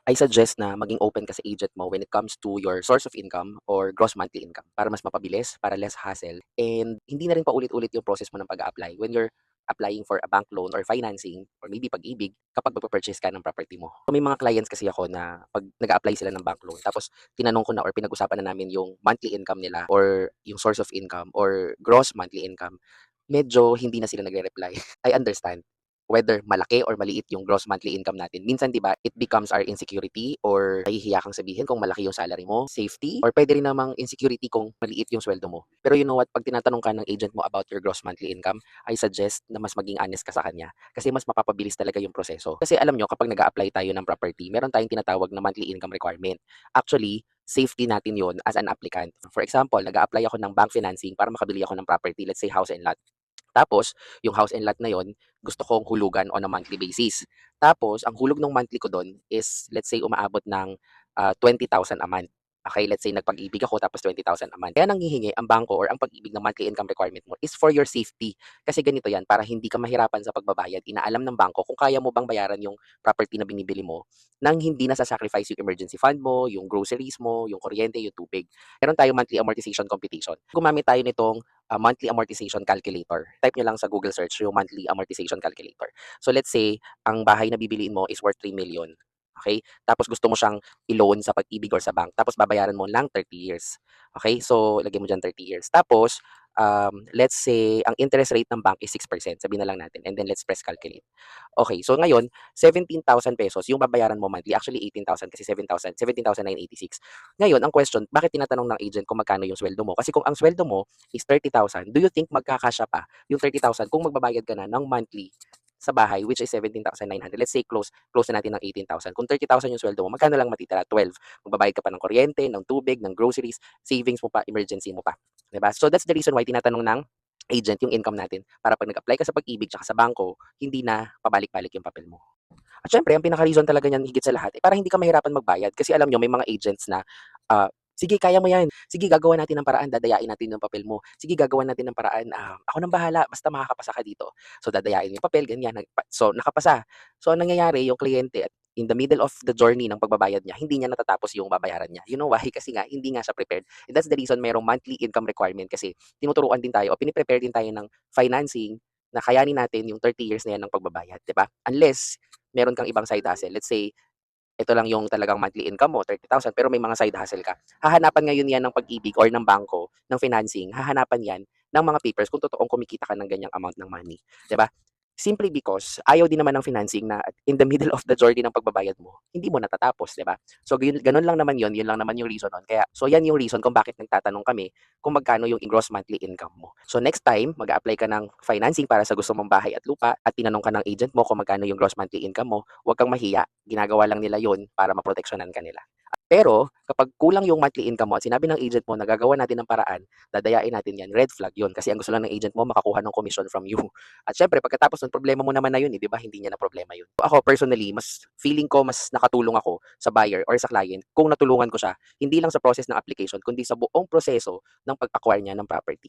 I suggest na maging open ka sa agent mo when it comes to your source of income or gross monthly income para mas mapabilis, para less hassle, and hindi na rin paulit-ulit yung process mo ng pag-a-apply when you're applying for a bank loan or financing or maybe pag-ibig kapag magpa-purchase ka ng property mo. So, may mga clients kasi ako na 'pag nag-a-apply sila ng bank loan tapos tinanong ko na or pinag-usapan na namin yung monthly income nila or yung source of income or gross monthly income, medyo hindi na sila nagre-reply. I understand whether malaki or maliit yung gross monthly income natin. Minsan 'di ba, it becomes our insecurity or nahihiya kang sabihin kung malaki yung salary mo, safety, or puwede rin namang insecurity kung maliit yung sweldo mo. Pero you know what, 'pag tinatanong ka ng agent mo about your gross monthly income, I suggest na mas maging honest ka sa kanya kasi mas mapapabilis talaga yung proseso. Kasi alam niyo kapag nag-a-apply tayo ng property, meron tayong tinatawag na monthly income requirement. Actually, safety natin yon as an applicant. For example, nag-a-apply ako ng bank financing para makabili ako ng property, let's say house and lot. Tapos, yung house and lot na yon gusto kong hulugan on a monthly basis. Tapos, ang hulog ng monthly ko do'n is let's say umaabot ng 20,000 a month. Okay, let's say nagpag-ibig ako tapos 20,000 a month. Kaya nanghihingi ang bangko or ang pag-ibig ng monthly income requirement mo is for your safety. Kasi ganito yan, para hindi ka mahirapan sa pagbabayad, inaalam ng bangko kung kaya mo bang bayaran yung property na binibili mo nang hindi nasa-sacrifice yung emergency fund mo, yung groceries mo, yung kuryente, yung tubig. Meron tayong monthly amortization computation. Gumamit tayo nitong monthly amortization calculator. Type nyo lang sa Google search yung monthly amortization calculator. So let's say, ang bahay na bibiliin mo is worth 3 million. Okay? Tapos gusto mo siyang i-loan sa pag-ibig or sa bank. Tapos babayaran mo lang 30 years. Okay? So, lagyan mo dyan 30 years. Tapos, let's say, ang interest rate ng bank is 6%. Sabihin na lang natin. And then, let's press calculate. Okay, so ngayon, 17,000 pesos yung babayaran mo monthly. Actually, 18,000 kasi 17,986. Ngayon, ang question, bakit tinatanong ng agent kung magkano yung sweldo mo? Kasi kung ang sweldo mo is 30,000, do you think magkakasya pa yung 30,000 kung magbabayad ka na ng monthly sa bahay, which is 17,900? Let's say close na natin ng 18,000. Kung 30,000 yung sweldo mo, magkano lang matitira? 12. Magbabayad ka pa ng kuryente, ng tubig, ng groceries, savings mo pa, emergency mo pa. 'Di ba? So that's the reason why tinatanong ng agent yung income natin para pag nag-apply ka sa pag-ibig tsaka sa bangko, hindi na pabalik-balik yung papel mo. At syempre ang pinaka-reason talaga niyan higit sa lahat, para hindi ka mahirapan magbayad. Kasi alam niyo may mga agents na, "Sige kaya mo 'yan, sige gagawan natin ng paraan, dadayain natin yung papel mo. Sige gagawan natin ng paraan, ako ng bahala basta makakapasa ka dito." So dadayain yung papel ganyan, so nakapasa. So ang nangyayari yung kliyente at in the middle of the journey ng pagbabayad niya, hindi niya natatapos yung babayaran niya. You know why? Kasi nga hindi nga siya prepared. And that's the reason mayroong monthly income requirement kasi tinuturuan din tayo o pini-prepare din tayo ng financing na kayanin natin yung 30 years na yan ng pagbabayad, 'di ba? Unless meron kang ibang side hustle. Let's say, ito lang yung talagang monthly income mo, 30,000, pero may mga side hustle ka. Hahanapan ngayon yan ng pag-ibig or ng bangko, ng financing, hahanapan yan ng mga papers kung totoong kumikita ka ng ganyang amount ng money. 'Di ba? Simply because ayaw din naman ng financing na in the middle of the journey ng pagbabayad mo, hindi mo natatapos, 'di ba? So gano'n lang naman 'yun, 'yun lang naman yung reason nun. Kaya so 'yan yung reason kung bakit nagtatanong kami kung magkano yung gross monthly income mo. So next time, mag-a-apply ka ng financing para sa gusto mong bahay at lupa at tinanong ka ng agent mo kung magkano yung gross monthly income mo, huwag kang mahiya. Ginagawa lang nila 'yun para maproteksyonan ka nila. Pero kapag kulang yung monthly income mo at sinabi ng agent mo na gagawan natin ng paraan, dadayain natin 'yan, red flag 'yun kasi ang gusto lang ng agent mo makakuha ng commission from you. At syempre pagkatapos nun problema mo naman na 'yun, eh, 'di ba, hindi niya na problema 'yun. Ako personally, mas feeling ko mas nakatulong ako sa buyer or sa client kung natulungan ko siya, hindi lang sa process ng application kundi sa buong proseso ng pag-acquire niya ng property.